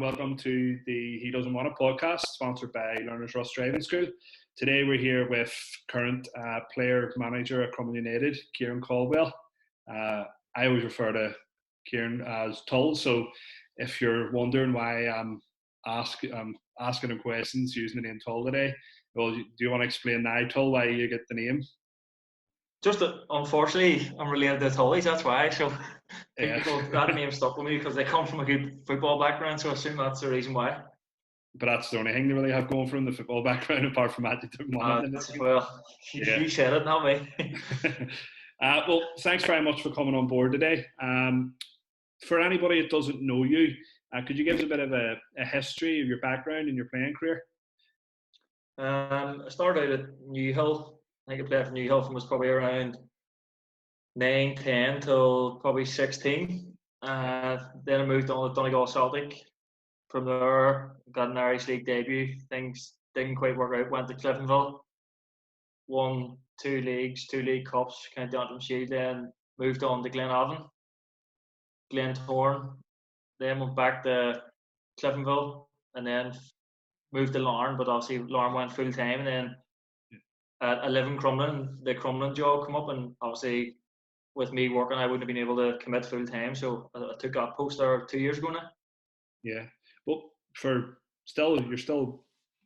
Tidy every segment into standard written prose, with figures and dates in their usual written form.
welcome to the He Doesn't Want a podcast, sponsored by Learners Trust Driving School. Today we're here with current player manager at Crumlin United, Ciaran Caldwell. I always refer to Ciaran as Tull, so if you're wondering why I'm asking him questions using the name Tull today, well, do you want to explain now, Tull, why you get the name? Just that, unfortunately, I'm related to Tullies, that's why. So Yeah. that name stuck with me because they come from a good football background, so I assume that's the reason why. But that's the only thing they really have going from the football background, apart from that, you didn't want it. Well, yeah. You said it, not me. Well, thanks very much for coming on board today. For anybody that doesn't know you, could you give us a bit of a history of your background and your playing career? I started out at Newhill. I think I played for Newhill from was probably around 9, 10 till probably 16. Then I moved on to Donegal Celtic. From there, got an Irish League debut. Things didn't quite work out. Went to Cliftonville, won 2 leagues, 2 league cups, kind of Antrim Shield. Then moved on to Glenavon, Glentoran. Then went back to Cliftonville, and then moved to Larne. But obviously, Larne went full time, and then I live in Crumlin. The Crumlin job come up, and obviously with me working, I wouldn't have been able to commit full time. So I took that post there 2 years ago now. Yeah, well, you're still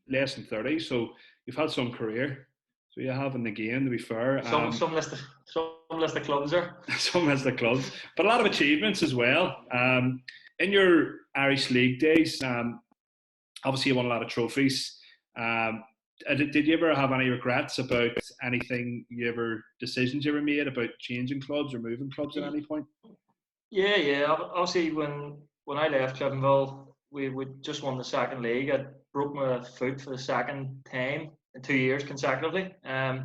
less than 30, so you've had some career. So you have in the game, to be fair. Some list of clubs there. Some list of clubs, but a lot of achievements as well. In your Irish League days, obviously you won a lot of trophies. Did you ever have any regrets about decisions you ever made about changing clubs or moving clubs at any point? Yeah. Obviously, when I left Cliftonville, we just won the second league. I broke my foot for the second time in 2 years consecutively. I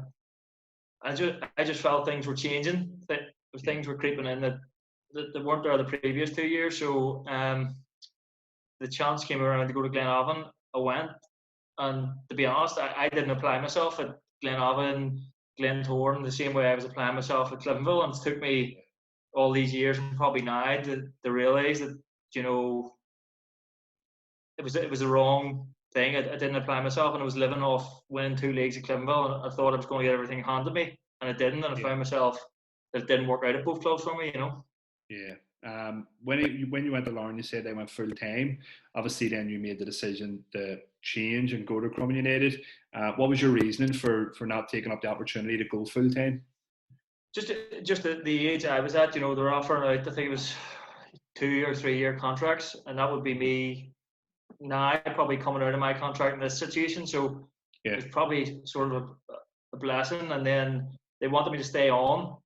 just felt things were changing. That things were creeping in that weren't there the previous 2 years. So the chance came around to go to Glenavon. I went. And to be honest, I didn't apply myself at Glenavon, Glentoran the same way I was applying myself at Cliftonville. And it took me all these years and probably now to realise that, you know, it was the wrong thing. I didn't apply myself, and I was living off winning 2 leagues at Cliftonville, and I thought I was going to get everything handed me, and it didn't. And I found myself that it didn't work out at both clubs for me, you know. Yeah. When you went to Larne, you said they went full time. Obviously, then you made the decision to change and go to Crumlin United. What was your reasoning for not taking up the opportunity to go full time? Just at the age I was at, you know, they were offering out, I think it was 2 or 3 year contracts, and that would be me now probably coming out of my contract in this situation. So it was probably sort of a blessing. And then they wanted me to stay on,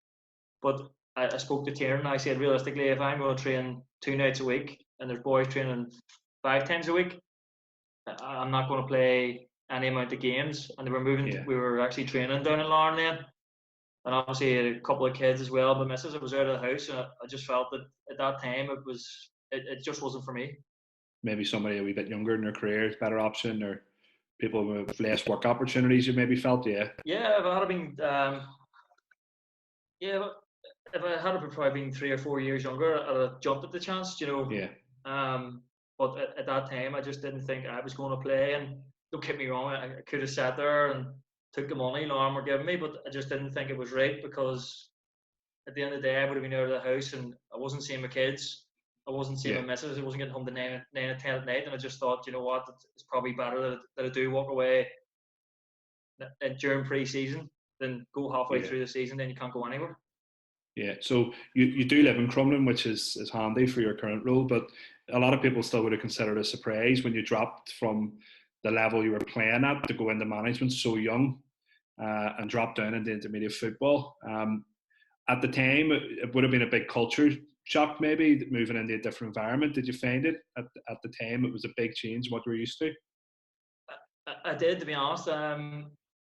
but I spoke to Ciaran and I said, realistically, if I'm going to train 2 nights a week and there's boys training 5 times a week, I'm not going to play any amount of games. And they were moving. We were actually training down in Larne then, and obviously had a couple of kids as well. But missus, I was out of the house, and I just felt that at that time it just wasn't for me. Maybe somebody a wee bit younger in their career is a better option, or people with less work opportunities. You maybe felt, Yeah. If I had been, if I had probably been 3 or 4 years younger, I'd have jumped at the chance, you know. Yeah. But at that time, I just didn't think I was going to play. And don't get me wrong, I could have sat there and took the money Larne were giving me, but I just didn't think it was right, because at the end of the day, I would have been out of the house and I wasn't seeing my kids. I wasn't seeing my missus. I wasn't getting home to 9 or 10 at night, and I just thought, you know what, it's probably better that I do walk away during pre-season than go halfway through the season, then you can't go anywhere. Yeah, so you do live in Crumlin, which is handy for your current role, but a lot of people still would have considered it a surprise when you dropped from the level you were playing at to go into management so young and drop down into intermediate football. At the time, it would have been a big culture shock, maybe, moving into a different environment. Did you find it at the time it was a big change from what you were used to? I did, to be honest.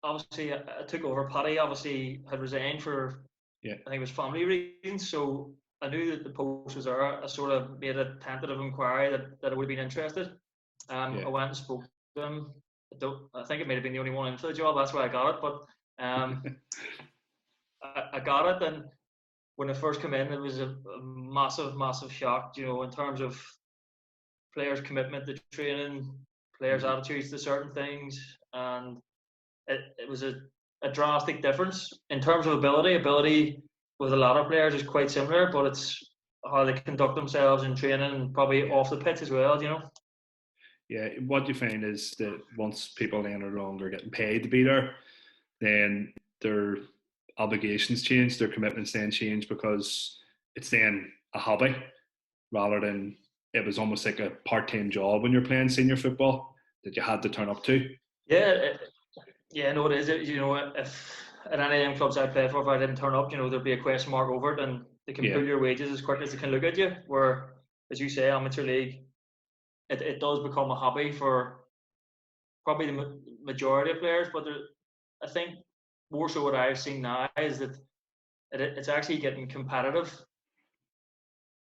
Obviously, I took over. Paddy obviously had resigned for, I think it was family reasons, so I knew that the post was there. I sort of made a tentative inquiry that I would have been interested. I went and spoke to them. I think it might have been the only one in for the job, that's why I got it, but I got it, and when I first came in, it was a massive shock, you know, in terms of players' commitment to training, players' attitudes to certain things, and it was a drastic difference in terms of ability. Ability with a lot of players is quite similar, but it's how they conduct themselves in training and probably off the pitch as well. Yeah, what you find is that once people then are no longer getting paid to be there, then their obligations change, their commitments then change because it's then a hobby rather than it was almost like a part-time job when you're playing senior football that you had to turn up to. Yeah, yeah, no, it is. If at any of them clubs I play for, if I didn't turn up, there'd be a question mark over it, and they can pull your wages as quick as they can look at you. Where, as you say, amateur league, it does become a hobby for probably the majority of players. But I think more so what I've seen now is that it's actually getting competitive,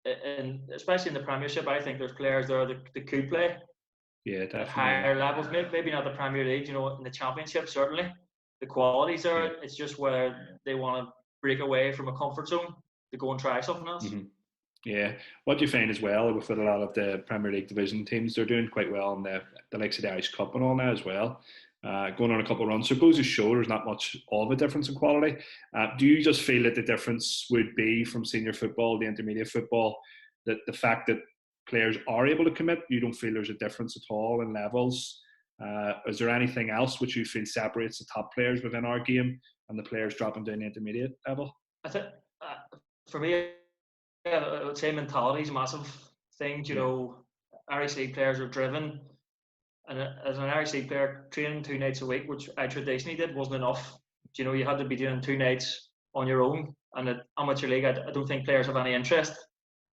and especially in the Premiership, I think there's players there that could play. Yeah, definitely. At higher levels, maybe not the Premier League, in the Championship, certainly. The quality's there. Yeah. It's just whether they want to break away from a comfort zone to go and try something else. Mm-hmm. Yeah. What do you find as well with a lot of the Premier League division teams, they're doing quite well in the likes of the Irish Cup and all that as well. Going on a couple of runs. So it goes to show there's not much of a difference in quality. Do you just feel that the difference would be from senior football to intermediate football, that the fact that players are able to commit, you don't feel there's a difference at all in levels? Is there anything else which you feel separates the top players within our game and the players dropping down the intermediate level? I think for me, I would say mentality is a massive thing. Irish League players are driven, and as an Irish League player, training 2 nights a week, which I traditionally did, wasn't enough. You had to be doing 2 nights on your own, and at amateur league, I don't think players have any interest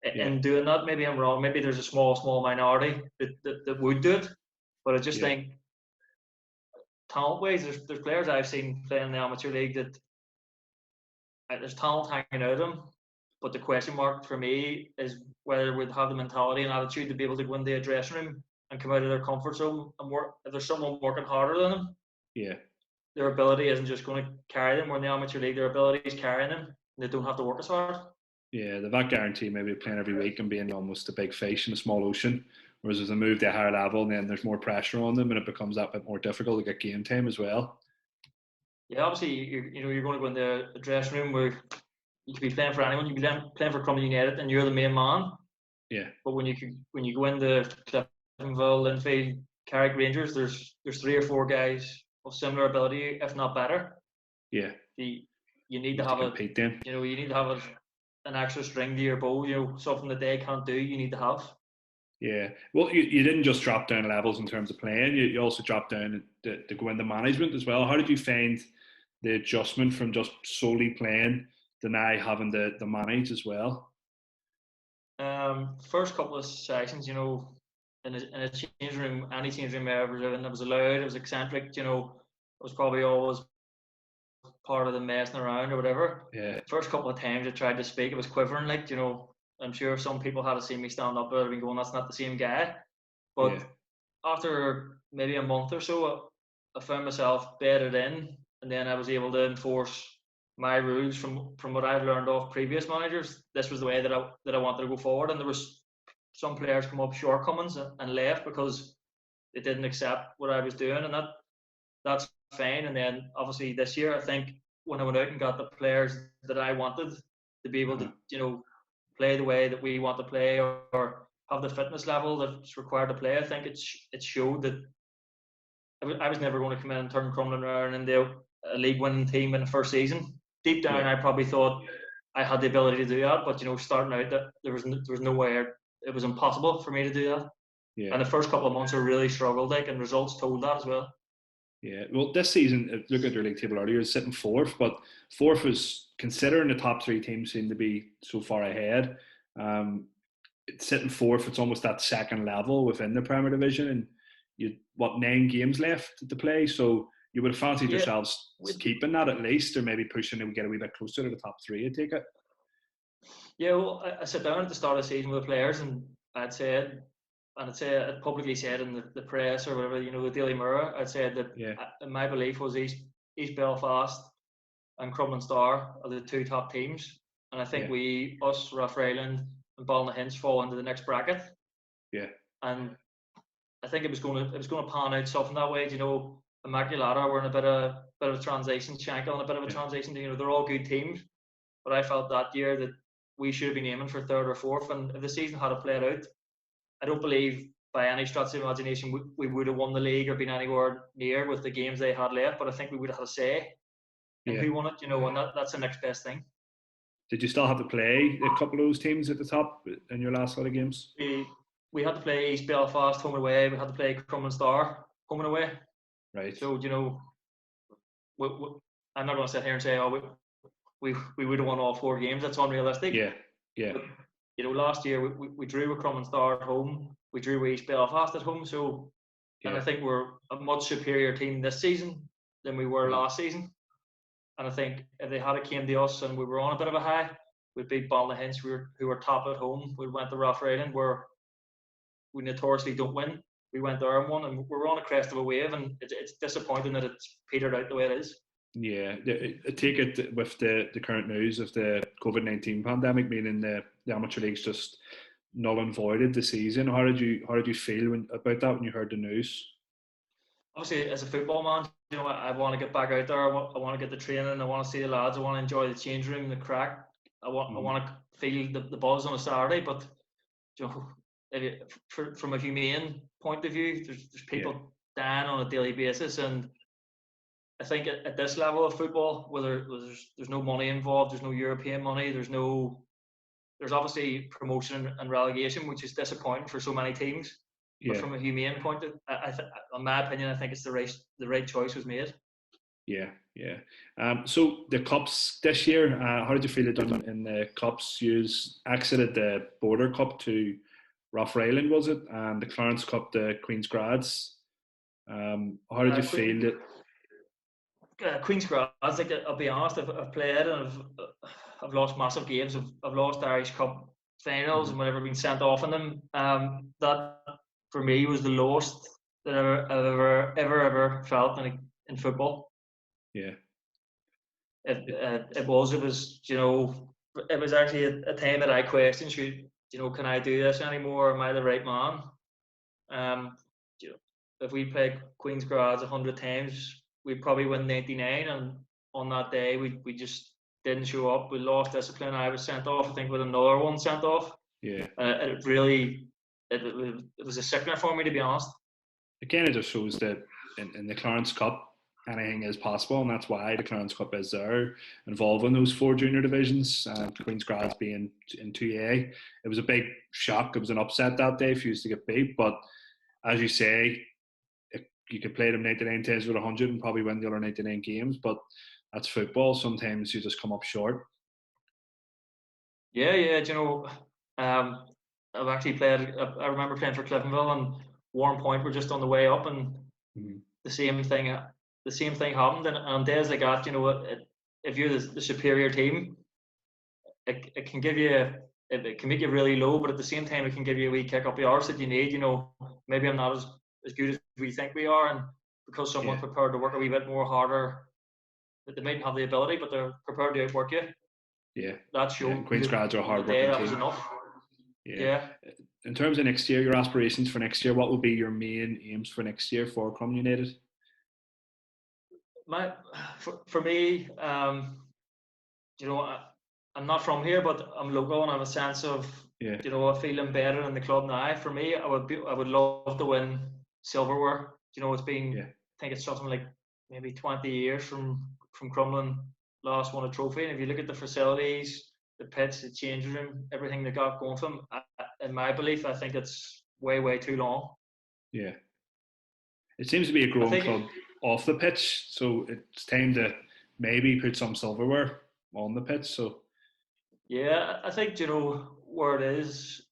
in doing that. Maybe I'm wrong. Maybe there's a small minority that would do it, but I just think talent-wise, there's players I've seen playing in the amateur league that there's talent hanging out of them, but the question mark for me is whether we'd have the mentality and attitude to be able to go in the dressing room and come out of their comfort zone and work. If there's someone working harder than them, their ability isn't just going to carry them. Or in the amateur league, their ability is carrying them, and they don't have to work as hard. Yeah, the that guarantee maybe playing every week and being almost a big fish in a small ocean. Whereas as they move to a higher level, then there's more pressure on them, and it becomes that bit more difficult to get game time as well. Yeah, obviously you're going to go in the dressing room where you could be playing for anyone. You could be playing for Crumlin United, and you're the main man. Yeah. But when you go into Cliftonville, Linfield, Carrick Rangers, there's 3 or 4 guys of similar ability, if not better. Yeah. You need to have compete then. You need to have an extra string to your bow. Something that they can't do, you need to have. Yeah. Well, you didn't just drop down levels in terms of playing. You also dropped down to go into management as well. How did you find the adjustment from just solely playing to now having to manage as well? First couple of sessions, in a change room, any change room I ever was in, it was loud, it was eccentric. It was probably always part of the messing around or whatever. Yeah. First couple of times I tried to speak, it was quivering, I'm sure some people had to see me stand up, but I'd been going, that's not the same guy. But after maybe a month or so, I found myself bedded in, and then I was able to enforce my rules from what I've learned off previous managers. This was the way that I wanted to go forward, and there was some players come up shortcomings and left because they didn't accept what I was doing, and that's fine. And then obviously this year, I think when I went out and got the players that I wanted to be able to, play the way that we want to play, or have the fitness level that's required to play, I think it showed that I was never going to come in and turn Crumlin around into a league winning team in the first season. Deep down, I probably thought I had the ability to do that, but starting out, that there was no way. It was impossible for me to do that. Yeah. And the first couple of months I really struggled, and results told that as well. Yeah, well, this season, look at their league table earlier, it's sitting 4th, but 4th was, considering the top 3 teams seem to be so far ahead, it's sitting 4th, it's almost that second level within the Premier Division, and 9 games left to play, so you would have fancied yourselves keeping that at least, or maybe pushing to get a wee bit closer to the top 3, I take it. Yeah, well, I sat down at the start of the season with the players, and I'd publicly said in the press or whatever, the Daily Mirror, I'd said that my belief was East Belfast and Crumlin Star are the 2 top teams, and I think us, Rough Ryland and Ballynahinch fall into the next bracket. Yeah. and I think it was going to pan out something that way. You know, Immaculata were in a bit of a transition, Shankill in a bit of a transition. You know, they're all good teams, but I felt that year that we should have been aiming for third or fourth. And if the season had played out, I don't believe by any stretch of imagination we would have won the league or been anywhere near with the games they had left. But I think we would have had a say in who won it. You know, and that's the next best thing. Did you still have to play a couple of those teams at the top in your last lot of games? We had to play East Belfast home and away. We had to play Crumlin Star home and away. Right. So, you know, I'm not going to sit here and say, oh, we would have won all 4 games. That's unrealistic. Yeah. But, you know, last year we drew with Crumlin Star at home. We drew with East Belfast at home. So, and I think we're a much superior team this season than we were last season. And I think if they had came to us and we were on a bit of a high, we'd beat Ballyhinch, who were top at home. We went to Rathfriland, where we notoriously don't win. We went there and won, and we're on a crest of a wave, and it's disappointing that it's petered out the way it is. Yeah, I take it with the current news of the COVID-19 pandemic, meaning the amateur leagues just null and voided the season. How did you feel about that when you heard the news? Obviously, as a football man, you know, I want to get back out there. I want to get the training. I want to see the lads. I want to enjoy the change room, the crack. I want to feel the buzz on a Saturday. But you know, from a humane point of view, there's people dying on a daily basis, and I think at this level of football, where there's no money involved, there's no European money, there's obviously promotion and relegation, which is disappointing for so many teams. But from a humane point of view, in my opinion, I think it's the right choice was made. Yeah. So the cups this year, how did you feel it done in the cups? You exited the Border Cup to Rathfriland, was it? And the Clarence Cup to Queen's Grads. How did you feel it? Queen's Grads, like, I'll be honest, I've played and I've lost massive games. I've lost Irish Cup finals and whenever been sent off in them. That for me was the lowest that I've ever felt in football. Yeah. It was, you know, it was actually a time that I questioned, you know, can I do this anymore? Am I the right man? You know, if we played Queen's Grads 100 times, we'd probably win 99, and on that day we just didn't show up. We lost discipline. I was sent off, I think, with another one sent off. Yeah. It was a sickener for me, to be honest. It kind of just shows that in the Clarence Cup, anything is possible, and that's why the Clarence Cup is there, involving those 4 junior divisions. Queen's Grads being in 2A, it was a big shock. It was an upset that day for you to get beat, but as you say, you could play them 99 times with 100 and probably win the other 99 games, but that's football. Sometimes you just come up short. Yeah, you know, I've actually played. I remember playing for Cliftonville, and Warren Point were just on the way up, and the same thing happened. And on days like that, you know, if you're the superior team, it can give you. It can make you really low, but at the same time, it can give you a wee kick up the arse that you need. You know, maybe I'm not as good as we think we are, and because someone's prepared to work a wee bit more harder, that they might have the ability, but they're prepared to outwork you. Yeah, that showed. Yeah, Queen's Grads are hard working. That was enough. Yeah. In terms of next year, your aspirations for next year, what will be your main aims for next year for Crumlin United? For me, you know, I'm not from here, but I'm local and I have a sense of, you know, I feel embedded in the club now. For me, I would love to win silverware. You know, it's been, I think it's something like maybe 20 years from Crumlin last won a trophy. And if you look at the facilities, the pitch, the changing room, everything they got going for them, in my belief, I think it's way too long. Yeah. It seems to be a growing club off the pitch, so it's time to maybe put some silverware on the pitch. So yeah, I think, you know, where it is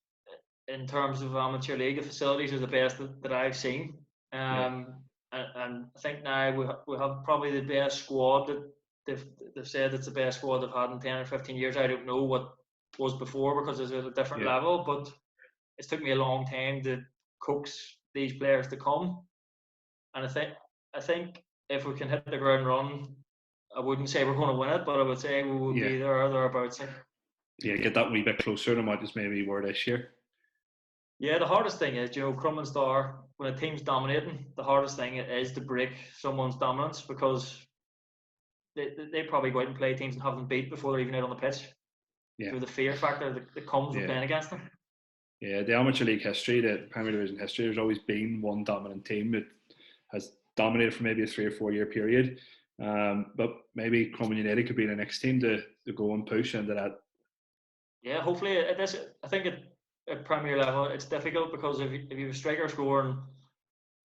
in terms of amateur league, the facilities are the best that I've seen. And I think now we have probably the best squad that they've said it's the best squad they've had in 10 or 15 years. I don't know what was before because it's at a different level, but it's took me a long time to coax these players to come. And I think if we can hit the ground run, I wouldn't say we're going to win it, but I would say we will be there or thereabouts. Yeah, get that wee bit closer than what is maybe were this year. Yeah, the hardest thing is, Crumlin Star, when a team's dominating, the hardest thing is to break someone's dominance, because they probably go out and play teams and have them beat before they're even out on the pitch. Yeah. Through the fear factor that comes with playing against them. Yeah, the amateur league history, the Premier Division history, there's always been one dominant team that has dominated for maybe a 3 or 4 year period. But maybe Crumlin United could be the next team to go and push into that. Yeah, hopefully it is. I think at Premier level it's difficult, because if you have a striker scoring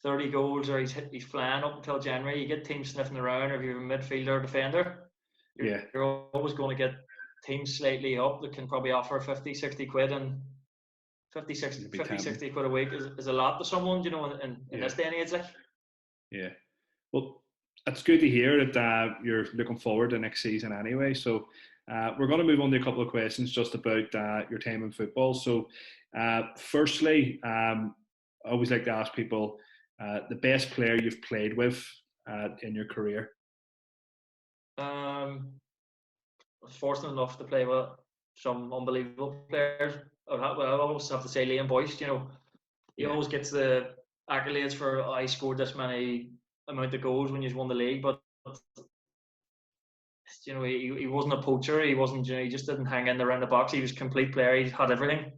30 goals, or he's flying up until January, you get teams sniffing around, or if you have a midfielder or defender, you're always going to get teams slightly up that can probably offer 50, 60 quid, and 50, 60 quid a week is a lot to someone, in this day and age. Yeah. Well, it's good to hear that you're looking forward to next season anyway. So we're going to move on to a couple of questions just about your time in football. So firstly, I always like to ask people the best player you've played with in your career. I was fortunate enough to play with some unbelievable players. I always have to say Liam Boyce. He always gets the accolades for I scored this many amount of goals when he's won the league, but he wasn't a poacher. He wasn't. He just didn't hang in around the box. He was a complete player. He had everything.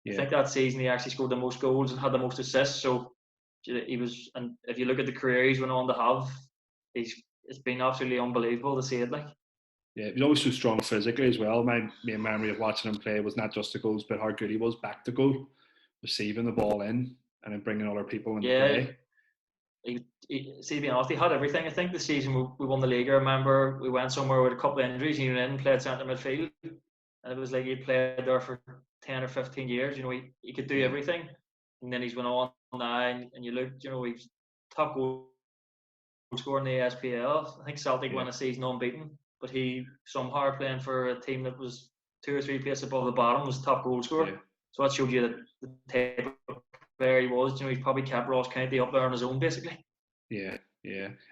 I think that season he actually scored the most goals and had the most assists. So he was. And if you look at the career he's went on to have, it's been absolutely unbelievable to see it. Yeah, he was always so strong physically as well. My main memory of watching him play was not just the goals, but how good he was back to goal, receiving the ball in and then bringing other people into play. See, to be honest, he had everything. I think the season we won the league, I remember we went somewhere with a couple of injuries. He went in and played centre midfield, and it was like he'd played there for 10 or 15 years. He could do everything, and then he's went on now, and you look, he's top goal scorer in the SPL. I think Celtic won a season unbeaten, but he somehow playing for a team that was 2 or 3 places above the bottom was top goal scorer. Yeah. So that showed you that the type of player he was. He's probably kept Ross County up there on his own, basically. Yeah.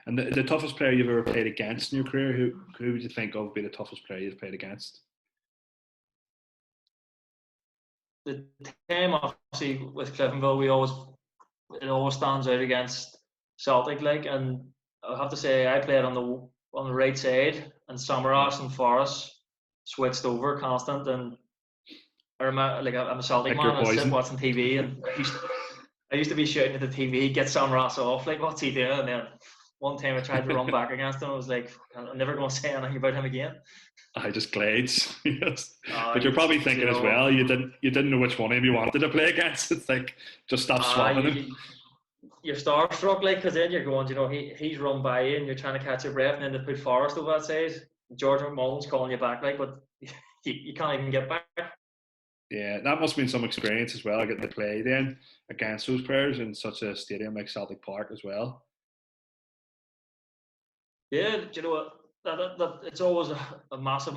And the toughest player you've ever played against in your career, who would you think of would be the toughest player you've played against? The time, obviously, with Cliftonville, it always stands out against Celtic, and I have to say I played on the right side, and Samaras and Forrest switched over constant, and I remember, I'm a Celtic man, I sit watching TV, and I used to be shouting at the TV, get Samaras off, what's he doing? And then one time I tried to run back against him, I was like, I'm never going to say anything about him again. I just glades. Yes. But you're probably thinking as well, you didn't know which one of him you wanted to play against. It's like, just stop swapping him. You're starstruck, because then you're going, he's run by you and you're trying to catch your breath, and then they put Forrest over that side. George McMullen's calling you back, but you can't even get back. Yeah, that must have been some experience as well, getting to play then against those players in such a stadium like Celtic Park as well. Yeah, you know what? That it's always a massive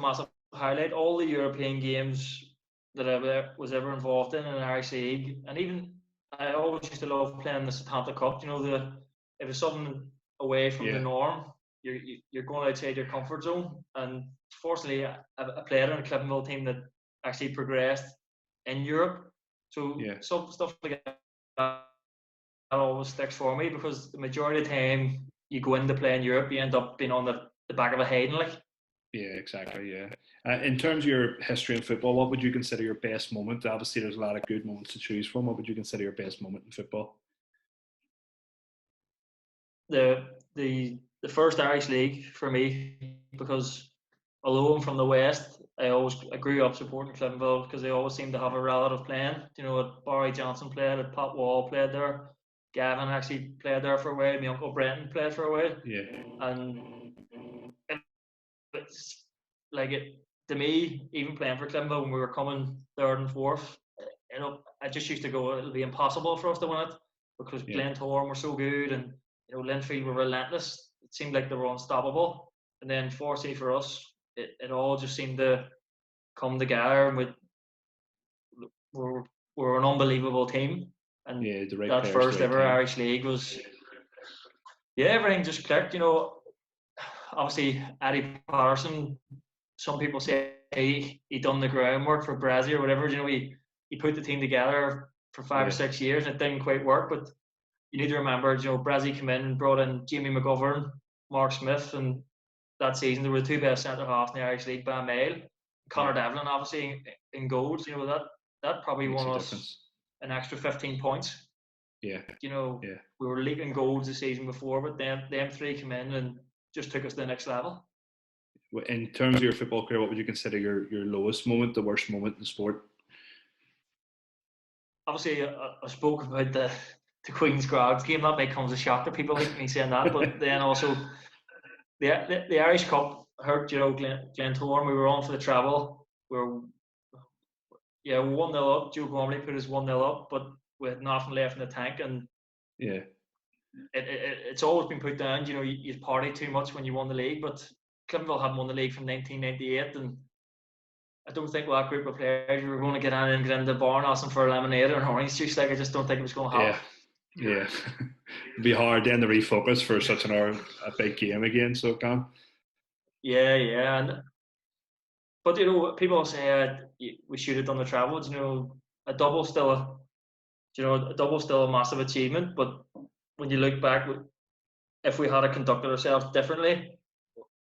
highlight. All the European games that I was ever involved in an Irish league, and even I always used to love playing the Setanta Cup. If it's something away from the norm, you're going outside your comfort zone. And fortunately, I played on a Cliftonville team that actually progressed in Europe. So some stuff like that always sticks for me, because the majority of the time you go into play in Europe, you end up being on the back of a Hayden. Yeah, exactly. Yeah. In terms of your history in football, what would you consider your best moment? Obviously, there's a lot of good moments to choose from. What would you consider your best moment in football? The first Irish league for me, because although I'm from the West, I grew up supporting Cliftonville, because they always seem to have a relative playing. Barry Johnson played, Pat Wall played there, Gavin actually played there for a while, my uncle Brenton played for a while. Yeah. And it's to me, even playing for Cliftonville when we were coming third and fourth, I just used to go, it'll be impossible for us to win it, because Glentoran were so good, and Linfield were relentless. It seemed like they were unstoppable. And then fortunately for us, it all just seemed to come together, and we're an unbelievable team. And that first ever Irish league was, everything just clicked. Obviously Eddie Patterson, some people say he done the groundwork for Brazil or whatever. He put the team together for 5 or 6 years, and it didn't quite work. But you need to remember, Brazzy came in and brought in Jamie McGovern, Mark Smith, and that season they were the two best centre halves in the Irish League by a mile. Connor Devlin, obviously, in goals. That probably won us an extra 15 points. Yeah. We were leaking goals the season before, but them three came in and just took us to the next level. In terms of your football career, what would you consider your lowest moment, the worst moment in sport? Obviously, I spoke about the Queen's Crowds game. That might come as a shock to people like me saying that, but then also the Irish Cup hurt. Glentoran. We were on for the treble. We were 1-0 up. Joe Gormley put us 1-0 up, but we had nothing left in the tank, and it's always been put down. You party too much when you won the league, but Cliftonville hadn't won the league from 1998, and I don't think that group of players were going to get into the bar and ask them for a lemonade or an orange juice. I just don't think it was going to happen. Yeah. It'd be hard then to refocus for such a big game again, so it can. Yeah. But people say we should have done the travels. A double still a massive achievement. But when you look back, if we had conducted ourselves differently,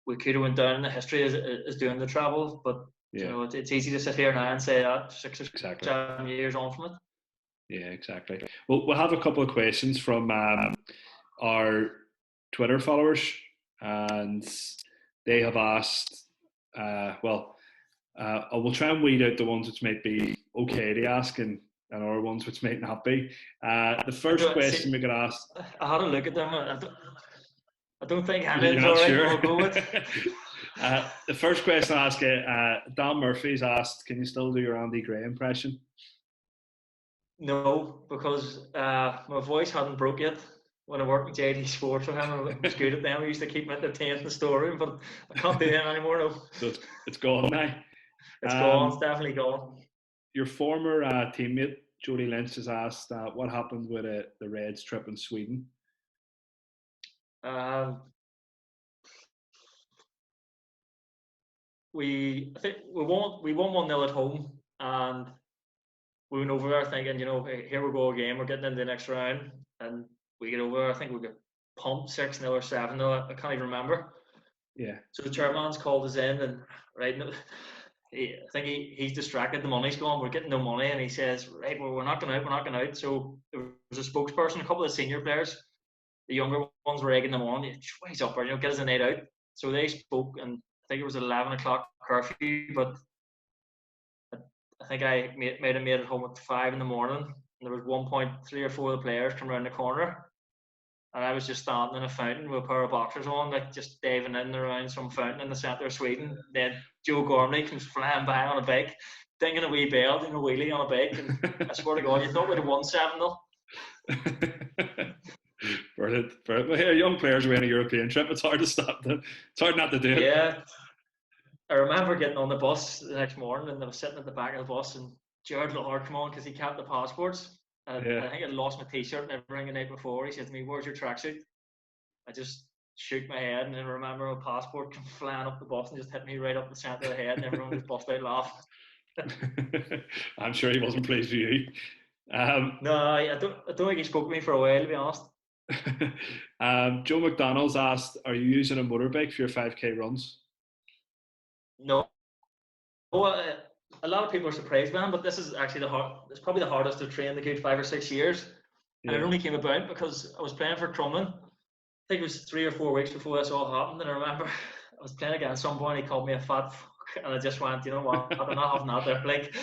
we could have went down in the history as doing the travel. But it's easy to sit here now and say that 6 or 7 years on from it. Yeah, exactly. Well, we'll have a couple of questions from our Twitter followers, and they have asked. I will try and weed out the ones which might be okay to ask, and other ones which might not be. The first question we could ask. I had a look at them. I don't think You're not sure. We'll go with. The first question I ask Dan Murphy's asked, can you still do your Andy Gray impression? No, because my voice hadn't broke yet when I worked in JD Sports with him. I was good at them. I used to keep me entertained in the storeroom, but I can't do that anymore. No. So it's gone now. It's gone. It's definitely gone. Your former teammate Jody Lynch has asked, what happened with the Reds trip in Sweden? I think we won 1-0 at home, and we went over there thinking, here we go again. We're getting into the next round, and we get over there. I think we got pumped 6-0 or 7-0. I can't even remember. Yeah. So the chairman's called us in, and I think he's distracted. The money's gone. We're getting no money, and he says, right, well, we're not going out. So there was a spokesperson, a couple of the senior players, the younger ones were egging them on. He's up there, get us a night out. So they spoke, and I think it was 11 o'clock curfew, but I think I made it home at 5 in the morning, and there was 1 point 3 or 4 of the players come around the corner, and I was just standing in a fountain with a pair of boxers on, just diving in around some fountain in the centre of Sweden. Then Joe Gormley comes flying by on a bike, dinging a wee bell, doing a wheelie on a bike, and I swear to God, you thought we'd have won 7-0. Brilliant. Well, here, young players are in a European trip. It's hard to stop them. It's hard not to do it. Yeah. I remember getting on the bus the next morning, and I was sitting at the back of the bus, and Jared Lord come on because he kept the passports. And I think I lost my t-shirt and everything the night before. He said to me, "Where's your tracksuit?" I just shook my head, and then remember my passport come flying up the bus and just hit me right up the centre of the head, and everyone just bust out laughing. I'm sure he wasn't pleased with you. No, I don't think he spoke to me for a while, to be honest. Joe McDonald's asked, are you using a motorbike for your 5k runs? No. A lot of people are surprised by him, but this is actually it's probably the hardest to train the good 5 or 6 years. Yeah. And it only came about because I was playing for Crumlin. I think it was 3 or 4 weeks before this all happened, and I remember I was playing against someone, he called me a fat fuck, and I just went, you know what, I'm not having that there. Like,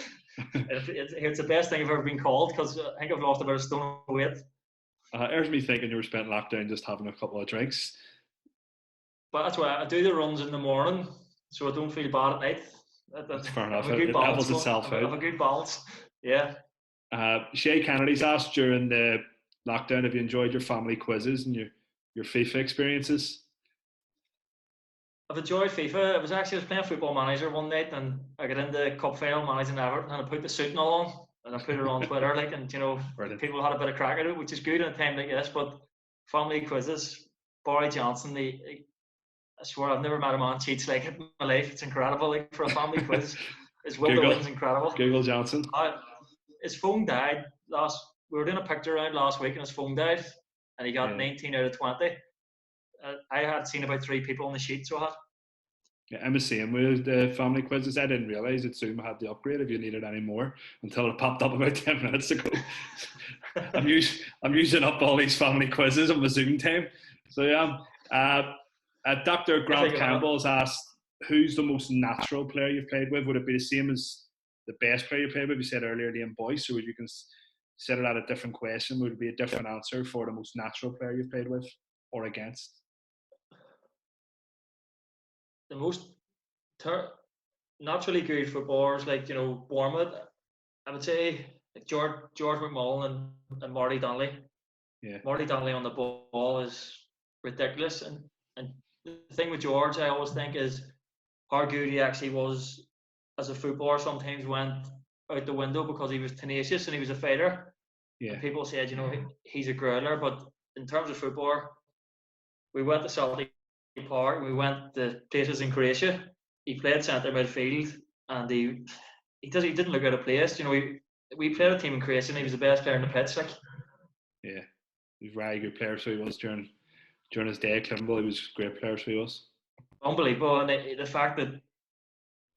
it's the best thing I've ever been called, because I think I've lost about a stone of weight. There's me thinking you were spent lockdown just having a couple of drinks. But that's why I do the runs in the morning, so I don't feel bad at night. That's fair enough. It levels itself out. I have a good balance. Yeah. Shay Kennedy's asked, during the lockdown, have you enjoyed your family quizzes and your FIFA experiences? I've enjoyed FIFA. I was playing Football Manager one night, and I got into cup final managing Everton, and I put the suit and all on, and I put it on Twitter, and people had a bit of crack at it, which is good in a time like this. But family quizzes, Barry Johnson, I swear I've never met a man cheats like it in my life. It's incredible. For a family quiz, his will to win's incredible. Google Johnson. his phone died last. We were doing a picture round last week, and his phone died, and he got 19 out of 20. I had seen about 3 people on the sheet, so I had. Yeah, I'm the same with the family quizzes. I didn't realise that Zoom had the upgrade if you needed any more until it popped up about 10 minutes ago. I'm using up all these family quizzes on my Zoom time. So yeah, Dr. Grant Campbell has asked, who's the most natural player you've played with? Would it be the same as the best player you played with? You said earlier Liam Boyce, or would you consider that a different question? Would it be a different answer for the most natural player you've played with or against? The most naturally good footballers, like Bournemouth, I would say like George McMullen and Marty Donnelly. Yeah. Marty Donnelly on the ball is ridiculous, and the thing with George, I always think, is how good he actually was as a footballer. Sometimes went out the window because he was tenacious and he was a fighter. Yeah. And people said, he's a growler, but in terms of football, we went to Celtic Park, we went to places in Croatia. He played centre midfield, and he didn't look out of place. We played a team in Croatia, and he was the best player in the pitch. Yeah, he was a very good player. So he was during his day at Cliftonville. He was a great player. So he was unbelievable, and the fact that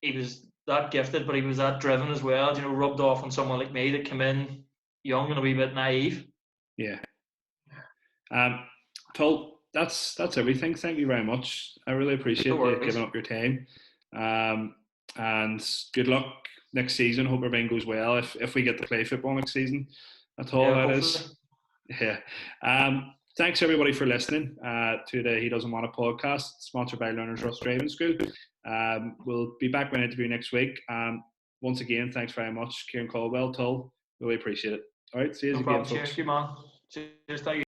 he was that gifted, but he was that driven as well. Rubbed off on someone like me that came in young and a wee bit naive. Yeah. Phil, that's everything. Thank you very much. I really appreciate you giving up your time. And good luck next season. Hope everything goes well. If we get to play football next season, that's all that is. Yeah. Thanks everybody for listening to the He Doesn't Want a podcast, sponsored by Learners Trust Driving School. We'll be back with an interview next week. Once again, thanks very much, Ciaran Caldwell, Tull. Really appreciate it. All right, see you again, folks. Cheers, man. Cheers, thank you.